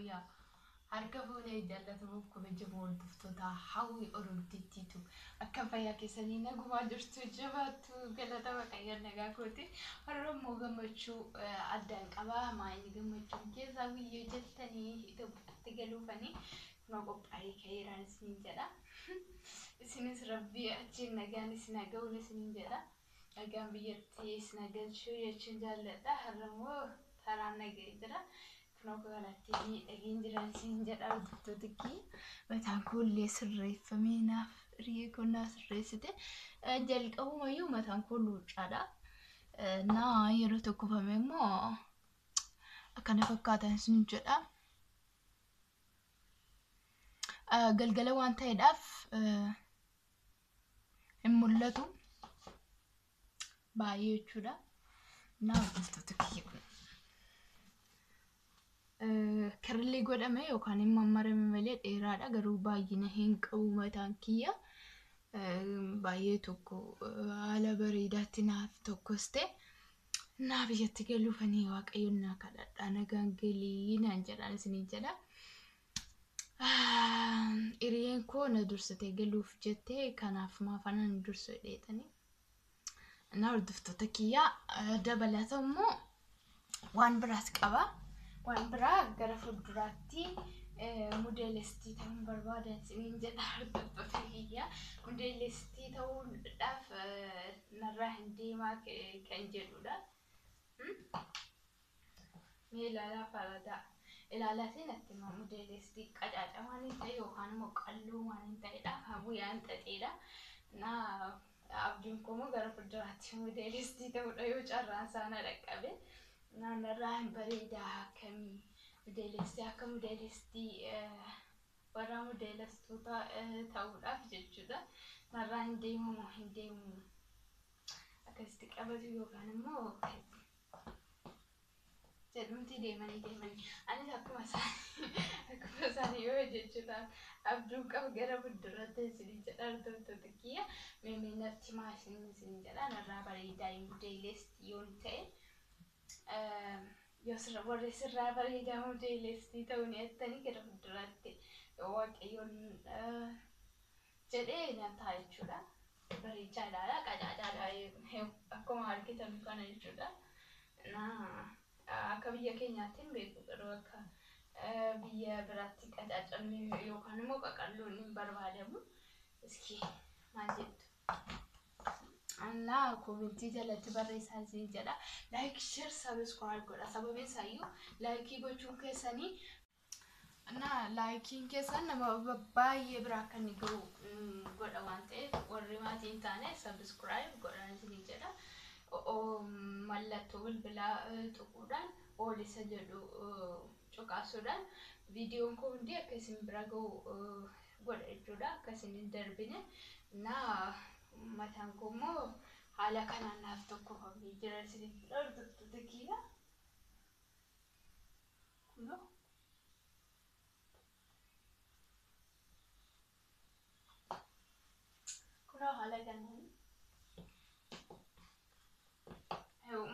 fayyaa harka fuunee jaallatamuuf kabajamoo hordoftoota hawwii Oromiyaatiitu akka fayyaa keessanii nagumaa jirtu jabaattu galata waaqayyoon nagaa kooti har'ammoo gammachuu addaan qabaa maayini gammachuu keessaa guyyoo jettanii Itoophiyaatti galuufanii kunoo qophaa'ee ka'eeraan isiniin jedha isinis rabbii achiin nagaan isin haga'uun isiniin jedha nagaan biyyattii isin hagalchuu jechuun jaalladha har'ammoo taraan naga'ee jira kunoo galatti dhagiin jiran isin jedha hordoftootatti mataan koollee sirreeffamee naaf hiriyee konnaa sirreessite jalqabumayyuu mataan koo luucaadha naa yeroo tokkofame immoo akkana fakkaatan isin jedha galgala waan ta'eedhaaf hin mul'atu baay'ee jechuudha naa hordoftootatti kirrillee godhame yookaan immoo marame malee dheeraadha garuu baay'ina hin qabu mataan kiyya baay'ee tokko haala bareedaatti naaf tokkoste naa biyyatti galuufanii waaqayyoon naa kadhadhaa nagaan galii naan jedhaan isinii jedha hiriyeen koo na dursitee galuuf jettee kanaaf maafanaan dursu dheetanii naa hordoftoota kiyyaa dabalata immoo waan biraas qaba waan biraa gara fuulduraatti modeelistii ta'uun barbaadan isiniin jedha hordoftoota kiyyaa modeelistii ta'uudhaaf narraa hin deemaa kan jedhudha mee ilaalaa faradaa ilaalaatiin atti modeelistii qacaca waan hin ta'e yookaan immoo qalloo waan hin ta'edha habuuyaan xaxeedha naa abdiin koo gara fuulduraatti modeelistii ta'uudha yoo carraan saana dhaqqabe narraa hin bareedaa akkamii modeelistii akka modeelistii warra modeelistoota ta'uudhaaf jechuudha narraa hin deemu akkasitti qabatu yookaan immoo jedhumti deemanii anis akkuma isaanii yoo jechuudha abduu qabu gara fuulduraatti isin jedha hordoftoota kiyya mee natti maashinii isin jedha narraa bareedaa modeelistii yoo ta'e yoo warri sirraa bareedaa modeelistii ta'uun ettanii gara fuulduraatti waaqayyoon jedhee nyaata jechuudha bareechaadha qacaadhaadha akkuma argitan kana jechuudha akka biyya keenyaattiin beeku garuu akka biyya biraatti qacacamni yookaan immoo qaqalloon hin barbaadamu iski maal jettu Anna komentii jalatti barreessaa isin jedha like share subscribe godha sababni isaayyuu like gochuun keessanii like keessan nama baay'ee biraa akka inni gahu godha waan ta'eef warri maatii hin taane subscribe godhan isin jedha mallattoo bilbilaa tuquudhaan ol isa jedhu cuqaasuudhaan viidiyoon kun hundi akka isin bira gahu godha jechuudha akka isin hin darbine naa mataan koo immoo haala kanaan naaf tokkofamee jira isin hordoftoota kiyya kunoo haala kanaan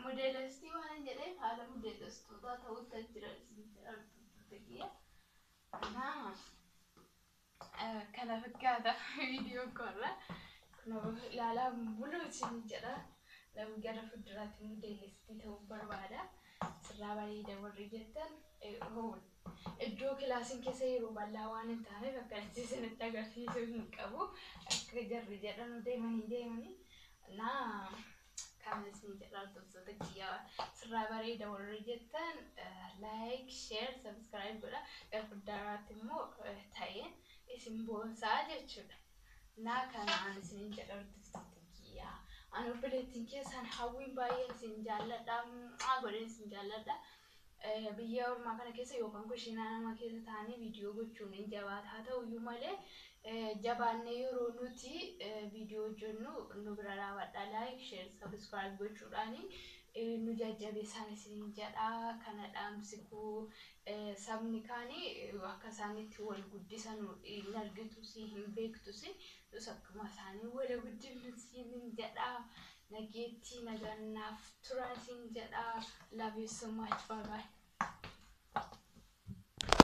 modeelistii waan jedheef haala modeelistoota ta'uutti jira isin hordoftoota kiyya kana fakkaata viidiyoon koorra kunoo ilaalaa buluu isin jedha namni gara fuulduraatti modeelistii ta'uu barbaada sirraa bareeda warri jettan iddoo kilaasiin keessa yeroo bal'aa waan hin taaneef akkanatti isinitti agarsiisuu hin qabu akka jarri jedhan deemanii naa kan isin jedha hordoftoota kiyyaa sirraa bareeda warri jettan like share subscribe godha gara fuulduraatti immoo ta'een isin boonsaa jechuudha naa kanaan isin jedha hordoftoota kiyyaa ani obboleettiin keessan hawwiin baay'een isin jaalladha godheen isin jaalladha biyya ormaa kana keessa yookaan kushiinaa nama keessa taa'anii viidiyoo gochuun hin jabaata haa ta'uyyuu malee jabaannee yeroo nuti viidiyoo hojjennu nu bira dhaabadhaa like share subscribe gochuudhaani nu jajjabeessan isin jedha kana dhaamsikuu sabni kaanii akka isaanitti wal guddisan hin argitus hin beektus nus akkuma isaanii wal guddifnus hin jedha nageetti nagannaaf turan isin jedha love you so much bye bye